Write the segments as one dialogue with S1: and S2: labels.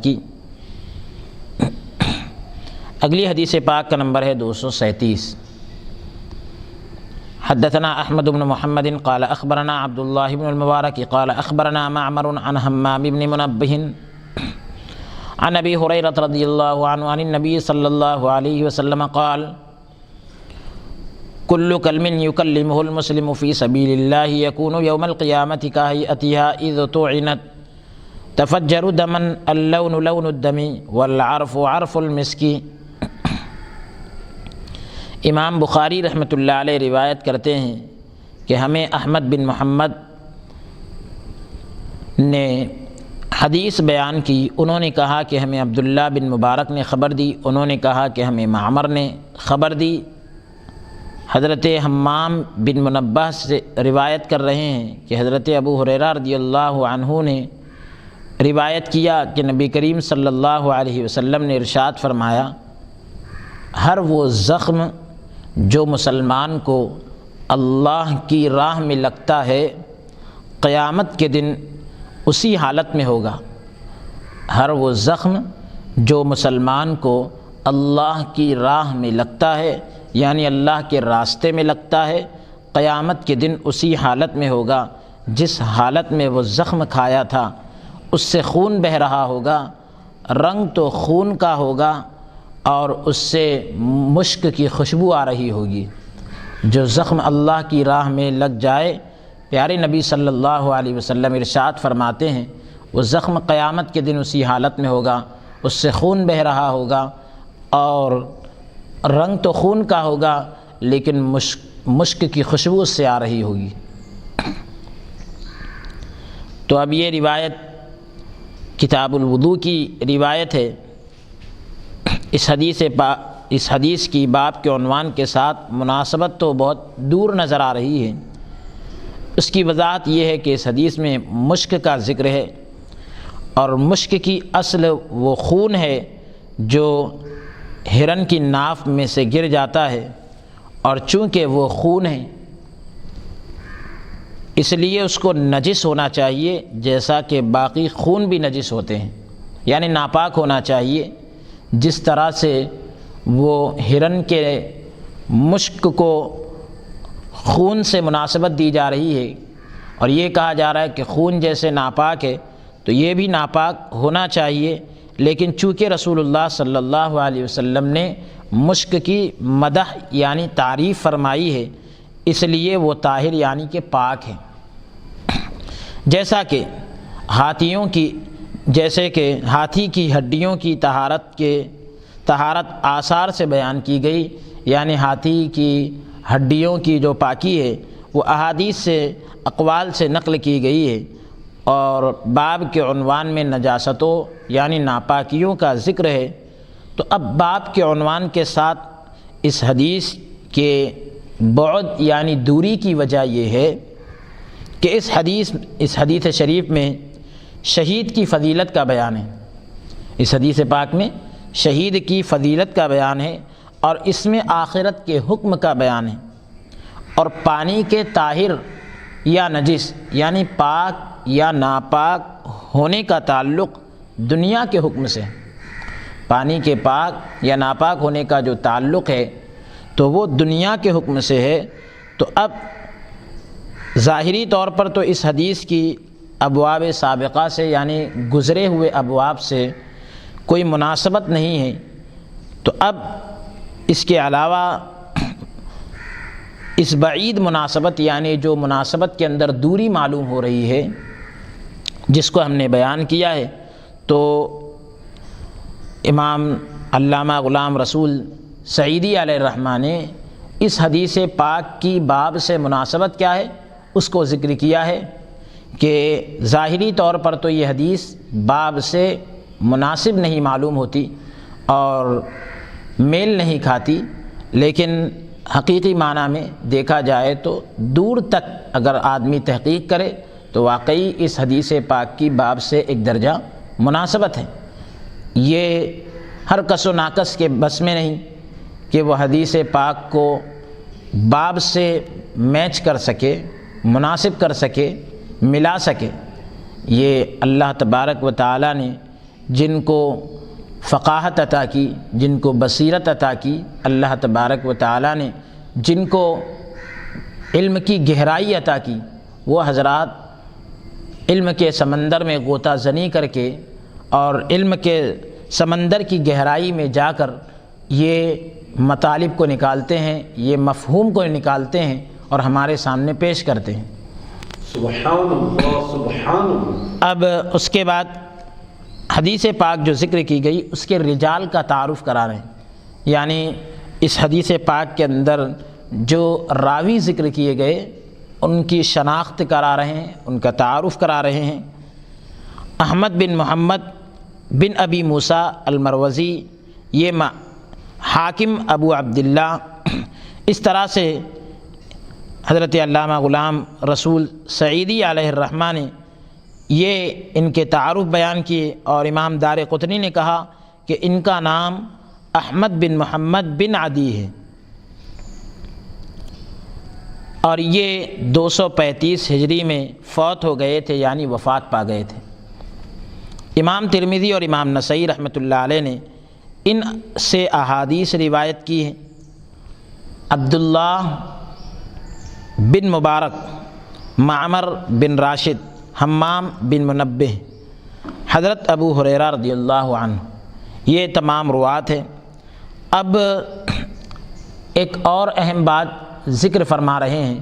S1: کی اگلی حدیث پاک کا نمبر ہے 237۔ حدثنا احمد بن محمد قال اخبرنا عبد الله بن المبارك قال اخبرنا معمر عن حمام بن منبه عن ابي هريره رضي الله عنه عن النبي صلى الله عليه وسلم قال كل كلم يكلمه المسلم في سبيل الله يكون يوم القيامة كهيئتها إذ طعنت تفجر دما اللون لون الدم والعرف عرف المسك۔ امام بخاری رحمۃ اللہ علیہ روایت کرتے ہیں کہ ہمیں احمد بن محمد نے حدیث بیان کی، انہوں نے کہا کہ ہمیں عبداللہ بن مبارک نے خبر دی، انہوں نے کہا کہ ہمیں معمر نے خبر دی۔ حضرت حمام بن منبہ سے روایت کر رہے ہیں کہ حضرت ابو ہریرہ رضی اللہ عنہ نے روایت کیا کہ نبی کریم صلی اللہ علیہ وسلم نے ارشاد فرمایا، ہر وہ زخم جو مسلمان کو اللہ کی راہ میں لگتا ہے قیامت کے دن اسی حالت میں ہوگا۔ ہر وہ زخم جو مسلمان کو اللہ کی راہ میں لگتا ہے، یعنی اللہ کے راستے میں لگتا ہے، قیامت کے دن اسی حالت میں ہوگا جس حالت میں وہ زخم کھایا تھا۔ اس سے خون بہہ رہا ہوگا، رنگ تو خون کا ہوگا اور اس سے مشک کی خوشبو آ رہی ہوگی۔ جو زخم اللہ کی راہ میں لگ جائے، پیارے نبی صلی اللہ علیہ وسلم ارشاد فرماتے ہیں وہ زخم قیامت کے دن اسی حالت میں ہوگا، اس سے خون بہہ رہا ہوگا اور رنگ تو خون کا ہوگا لیکن مشک کی خوشبو اس سے آ رہی ہوگی۔ تو اب یہ روایت کتاب الوضو کی روایت ہے۔ اس حدیث کی باب کے عنوان کے ساتھ مناسبت تو بہت دور نظر آ رہی ہے۔ اس کی وضاحت یہ ہے کہ اس حدیث میں مشک کا ذکر ہے، اور مشک کی اصل وہ خون ہے جو ہرن کی ناف میں سے گر جاتا ہے، اور چونکہ وہ خون ہے اس لیے اس کو نجس ہونا چاہیے، جیسا کہ باقی خون بھی نجس ہوتے ہیں، یعنی ناپاک ہونا چاہیے۔ جس طرح سے وہ ہرن کے مشک کو خون سے مناسبت دی جا رہی ہے، اور یہ کہا جا رہا ہے کہ خون جیسے ناپاک ہے تو یہ بھی ناپاک ہونا چاہیے، لیکن چونکہ رسول اللہ صلی اللہ علیہ وسلم نے مشک کی مدح یعنی تعریف فرمائی ہے، اس لیے وہ طاہر یعنی کہ پاک ہے۔ جیسا کہ ہاتھی کی ہڈیوں کی طہارت آثار سے بیان کی گئی، یعنی ہاتھی کی ہڈیوں کی جو پاکی ہے وہ احادیث سے اقوال سے نقل کی گئی ہے، اور باب کے عنوان میں نجاستوں یعنی ناپاکیوں کا ذکر ہے۔ تو اب باب کے عنوان کے ساتھ اس حدیث کے بعد یعنی دوری کی وجہ یہ ہے کہ اس حدیث شریف میں شہید کی فضیلت کا بیان ہے۔ اس حدیث پاک میں شہید کی فضیلت کا بیان ہے، اور اس میں آخرت کے حکم کا بیان ہے، اور پانی کے طاہر یا نجس یعنی پاک یا ناپاک ہونے کا تعلق دنیا کے حکم سے، پانی کے پاک یا ناپاک ہونے کا جو تعلق ہے تو وہ دنیا کے حکم سے ہے۔ تو اب ظاہری طور پر تو اس حدیث کی ابواب سابقہ سے یعنی گزرے ہوئے ابواب سے کوئی مناسبت نہیں ہے، تو اب اس کے علاوہ اس بعید مناسبت یعنی جو مناسبت کے اندر دوری معلوم ہو رہی ہے جس کو ہم نے بیان کیا ہے، تو امام علامہ غلام رسول سعیدی علیہ الرحمہ نے اس حدیث پاک کی باب سے مناسبت کیا ہے اس کو ذکر کیا ہے کہ ظاہری طور پر تو یہ حدیث باب سے مناسب نہیں معلوم ہوتی اور میل نہیں کھاتی، لیکن حقیقی معنی میں دیکھا جائے تو دور تک اگر آدمی تحقیق کرے تو واقعی اس حدیث پاک کی باب سے ایک درجہ مناسبت ہے۔ یہ ہر کس و ناقص کے بس میں نہیں کہ وہ حدیث پاک کو باب سے میچ کر سکے، مناسب کر سکے، ملا سکے۔ یہ اللہ تبارک و تعالی نے جن کو فقاہت عطا کی، جن کو بصیرت عطا کی اللہ تبارک و تعالیٰ نے، جن کو علم کی گہرائی عطا کی، وہ حضرات علم کے سمندر میں غوطہ زنی کر کے اور علم کے سمندر کی گہرائی میں جا کر یہ مطالب کو نکالتے ہیں، یہ مفہوم کو نکالتے ہیں اور ہمارے سامنے پیش کرتے ہیں۔
S2: سبحان اللہ سبحان اللہ۔
S1: اب اس کے بعد حدیث پاک جو ذکر کی گئی اس کے رجال کا تعارف کرا رہے ہیں، یعنی اس حدیث پاک کے اندر جو راوی ذکر کیے گئے ان کی شناخت کرا رہے ہیں، ان کا تعارف کرا رہے ہیں۔ احمد بن محمد بن ابی موسیٰ المروزی، یہ حاکم ابو عبداللہ، اس طرح سے حضرت علامہ غلام رسول سعیدی علیہ الرحمہ نے یہ ان کے تعارف بیان کیے، اور امام دار قطنی نے کہا کہ ان کا نام احمد بن محمد بن عدی ہے، اور یہ 235 ہجری میں فوت ہو گئے تھے، یعنی وفات پا گئے تھے۔ امام ترمذی اور امام نسائی رحمۃ اللہ علیہ نے ان سے احادیث روایت کی ہیں۔ عبداللہ بن مبارک، معمر بن راشد، حمام بن منبہ، حضرت ابو ہریرہ رضی اللہ عنہ، یہ تمام روات ہیں۔ اب ایک اور اہم بات ذکر فرما رہے ہیں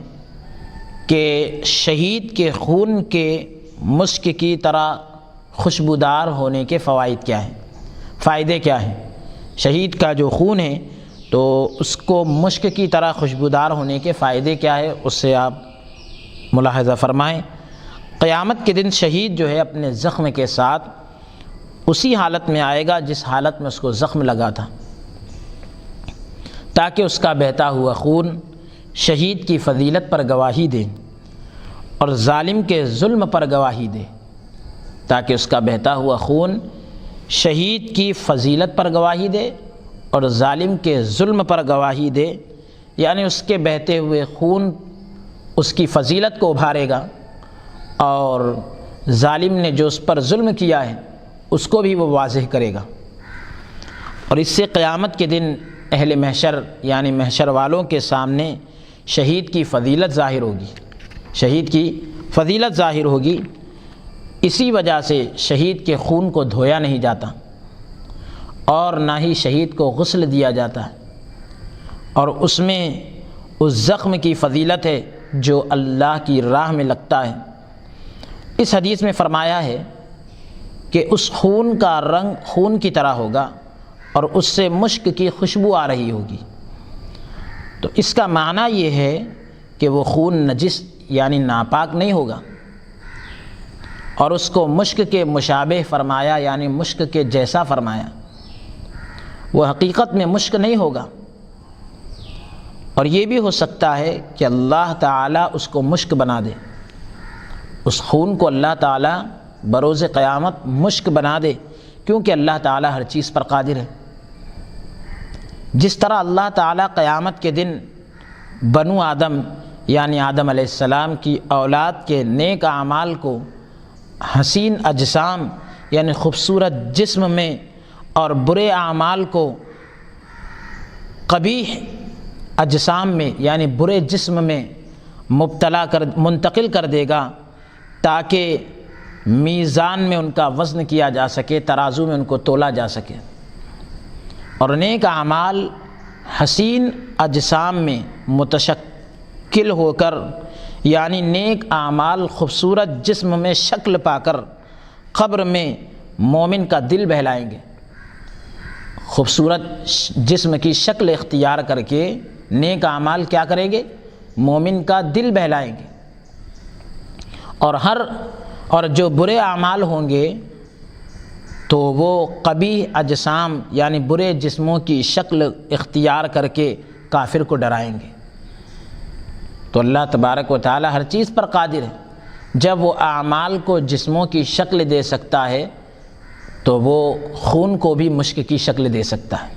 S1: کہ شہید کے خون کے مشک کی طرح خوشبودار ہونے کے فوائد کیا ہیں، فائدے کیا ہیں۔ شہید کا جو خون ہے تو اس کو مشک کی طرح خوشبودار ہونے کے فائدے کیا ہے، اس سے آپ ملاحظہ فرمائیں۔ قیامت کے دن شہید جو ہے اپنے زخم کے ساتھ اسی حالت میں آئے گا جس حالت میں اس کو زخم لگا تھا، تاکہ اس کا بہتا ہوا خون شہید کی فضیلت پر گواہی دے اور ظالم کے ظلم پر گواہی دے، تاکہ اس کا بہتا ہوا خون شہید کی فضیلت پر گواہی دے اور ظالم کے ظلم پر گواہی دے، یعنی اس کے بہتے ہوئے خون اس کی فضیلت کو ابھارے گا، اور ظالم نے جو اس پر ظلم کیا ہے اس کو بھی وہ واضح کرے گا، اور اس سے قیامت کے دن اہل محشر یعنی محشر والوں کے سامنے شہید کی فضیلت ظاہر ہوگی، شہید کی فضیلت ظاہر ہوگی۔ اسی وجہ سے شہید کے خون کو دھویا نہیں جاتا اور نہ ہی شہید کو غسل دیا جاتا ہے، اور اس میں اس زخم کی فضیلت ہے جو اللہ کی راہ میں لگتا ہے۔ اس حدیث میں فرمایا ہے کہ اس خون کا رنگ خون کی طرح ہوگا اور اس سے مشک کی خوشبو آ رہی ہوگی، تو اس کا معنی یہ ہے کہ وہ خون نجس یعنی ناپاک نہیں ہوگا، اور اس کو مشک کے مشابہ فرمایا یعنی مشک کے جیسا فرمایا، وہ حقیقت میں مشک نہیں ہوگا۔ اور یہ بھی ہو سکتا ہے کہ اللہ تعالیٰ اس کو مشک بنا دے، اس خون کو اللہ تعالیٰ بروز قیامت مشک بنا دے، کیونکہ اللہ تعالیٰ ہر چیز پر قادر ہے۔ جس طرح اللہ تعالیٰ قیامت کے دن بنو آدم یعنی آدم علیہ السلام کی اولاد کے نیک اعمال کو حسین اجسام یعنی خوبصورت جسم میں اور برے اعمال کو قبیح اجسام میں یعنی برے جسم میں منتقل کر دے گا، تاکہ میزان میں ان کا وزن کیا جا سکے، ترازو میں ان کو تولا جا سکے، اور نیک اعمال حسین اجسام میں متشکل ہو کر یعنی نیک اعمال خوبصورت جسم میں شکل پا کر قبر میں مومن کا دل بہلائیں گے، خوبصورت جسم کی شکل اختیار کر کے نیک اعمال کیا کریں گے؟ مومن کا دل بہلائیں گے، اور جو برے اعمال ہوں گے تو وہ قبیح اجسام یعنی برے جسموں کی شکل اختیار کر کے کافر کو ڈرائیں گے۔ تو اللہ تبارک و تعالی ہر چیز پر قادر ہے، جب وہ اعمال کو جسموں کی شکل دے سکتا ہے تو وہ خون کو بھی مشک کی شکل دے سکتا ہے۔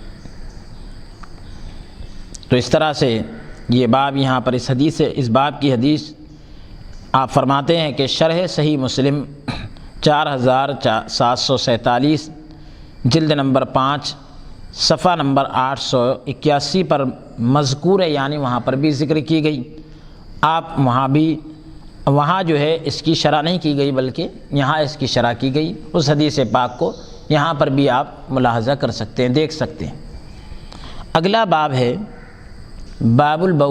S1: تو اس طرح سے یہ باب یہاں پر اس حدیث سے اس باب کی حدیث آپ فرماتے ہیں کہ شرح صحیح مسلم 4747 جلد نمبر 5 صفحہ نمبر 881 پر مذکور ہے، یعنی وہاں پر بھی ذکر کی گئی۔ آپ وہاں جو ہے اس کی شرح نہیں کی گئی، بلکہ یہاں اس کی شرح کی گئی۔ اس حدیث پاک کو یہاں پر بھی آپ ملاحظہ کر سکتے ہیں، دیکھ سکتے ہیں۔ اگلا باب ہے باب البول